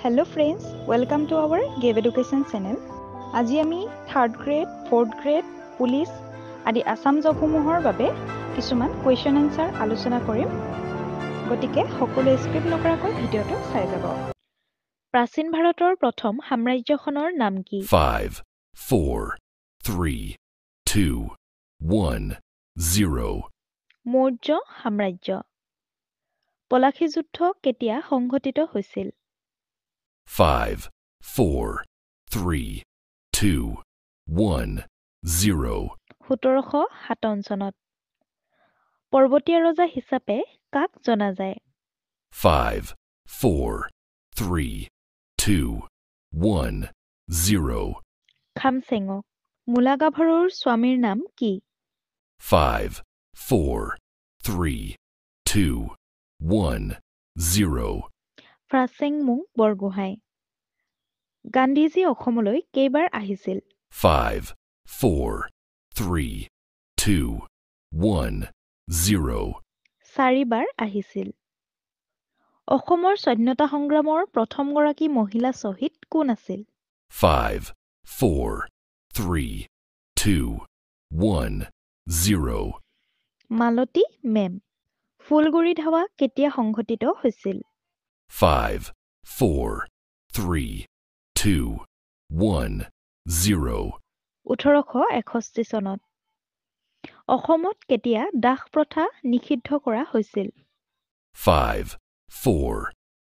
Hello friends, welcome to our Gave Education channel. আজি আমি 3rd grade, 4th grade, police আদি আসাম জবসমূহৰ বাবে কিছুমান question answer আলোচনা কৰিম। গতিকে সকলোৱে স্কিপ নকৰাকৈ ভিডিঅটো চাই যাব। প্ৰাচীন ভাৰতৰ প্ৰথম সাম্ৰাজ্যখনৰ নাম কি? 5, 4, 3, 2, 1, 0. মৌৰ্য সাম্ৰাজ্য। পলাশী যুদ্ধ কেতিয়া সংঘটিত হৈছিল? 5, 4, 3, 2, 1, 0. 1757 চনত। পৰ্বতীয়া ৰজা হিচাপে কাক জনা যায়? 5, 4, 3, 2, 1, 0. খামচেঙক। মূলাগাভৰুৰ স্বামীৰ নাম কি? 5, 4, 3, 2, 1, 0. ফ্ৰাছেংমুং বৰগোহাঁই। গান্ধীজী অসমলৈ কেইবাৰ আহিছিল? 5, 4, 3, 2, 1, 0. 4 বাৰ আহিছিল। অসমৰ স্বাধীনতা সংগ্ৰামৰ প্ৰথমগৰাকী মহিলা শ্বহীদ কোন আছিল? 5, 4, 3, 2, 1, 0. মালতী মেম। ফুলগুৰি ধাৱা কেতিয়া সংঘটিত হৈছিল? 5, 4, 3, 2, 1, 0. 1861 চনত। অসমত কেতিয়া দাস প্ৰথা নিষিদ্ধ কৰা হৈছিল? 5, 4,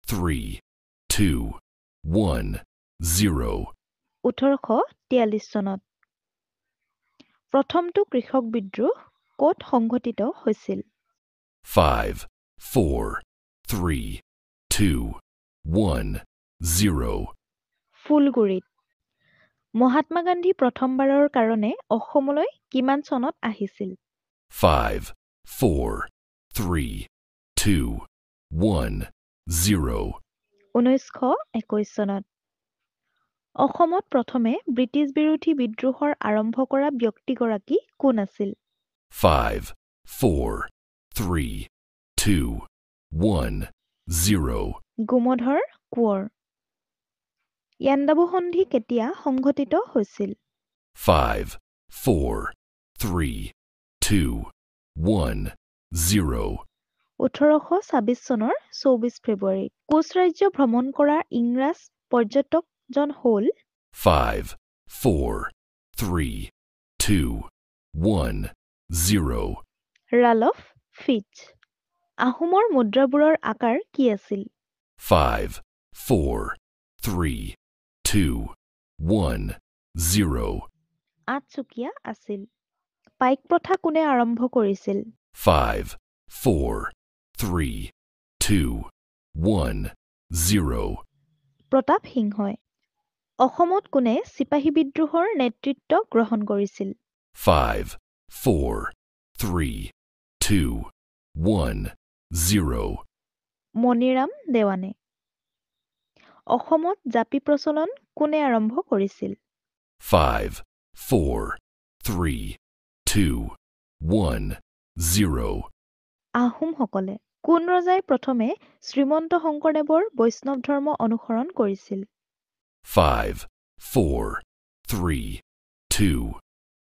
3, 2, 1, 0. 1843 চনত। প্ৰথমটো কৃষক বিদ্ৰোহ ক'ত সংঘটিত হৈছিল? 5, 4, 3, 2, 1, 0. ফুলগুৰিত। মহাত্মা গান্ধী প্ৰথমবাৰৰ কাৰণে অসমলৈ কিমান চনত আহিছিল? 5, 4, 3, 2, 1, 0. 1921 চনত। অসমত প্ৰথমে ব্ৰিটিছ বিৰোধী বিদ্ৰোহৰ আৰম্ভ কৰা ব্যক্তিগৰাকী কোন আছিল? 5, 4, 3, 2, 1, 0. গোমধৰ কোঁৱৰ। ইয়াণ্ডাবু সন্ধি কেতিয়া সংঘটিত হৈছিল? 5, 4, 3, 2, 1, 0. 1826 চনৰ 24 ফেব্ৰুৱাৰী। কোচ ৰাজ্য ভ্ৰমণ কৰা ইংৰাজ পৰ্যটকজন হ'ল? 5, 4, 3, 2, 1, 0. ৰালফ ফিটজ। আহোমৰ মুদ্ৰাবোৰৰ আকাৰ কি আছিল? 5, 4, 3, 2, 1, 0. আঠচুকীয়া আছিল। পাইক প্ৰথা কোনে আৰম্ভ কৰিছিল? 5, 4, 3, 2, 1, 0. প্ৰতাপ সিংহই। অসমত কোনে চিপাহী বিদ্ৰোহৰ নেতৃত্ব গ্ৰহণ কৰিছিল? 5, 4, 3, 2, 1, 0. মণিৰাম দেৱানে। অসমত জাপি প্ৰচলন কোনে আৰম্ভ কৰিছিল? 5, 4, 3, 2, 1, 0. আহোমসকলে। কোন ৰজাই প্ৰথমে শ্ৰীমন্ত শংকৰদেৱৰ বৈষ্ণৱ ধৰ্ম অনুসৰণ কৰিছিল? 5, 4, 3, 2,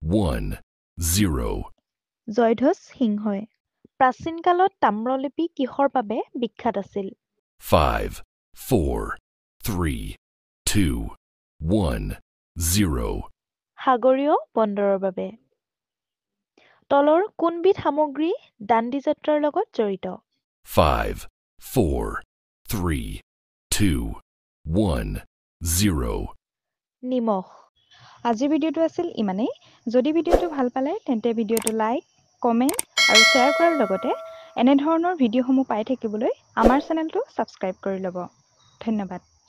1, 0. জয়ধ্বজ সিংহই। প্ৰাচীন কালত তাম্ৰলিপি কিহৰ বাবে বিখ্যাত আছিল? 5, 4, 3, 2, 1, 0. সাগৰীয় বন্দৰৰ বাবে। তলৰ কোনবিধ সামগ্ৰী দাণ্ডী যাত্ৰাৰ লগত জড়িত? 5, 4, 3, 2, 1, 0. নিমখ। আজিৰ ভিডিঅ'টো আছিল ইমানেই। যদি ভিডিঅ'টো ভাল পালে তেন্তে ভিডিঅ'টো লাইক, কমেণ্ট আৰু শ্বেয়াৰ কৰাৰ লগতে এনেধৰণৰ ভিডিঅ'সমূহ পাই থাকিবলৈ আমাৰ চেনেলটো ছাবস্ক্ৰাইব কৰি ল'ব। ধন্যবাদ।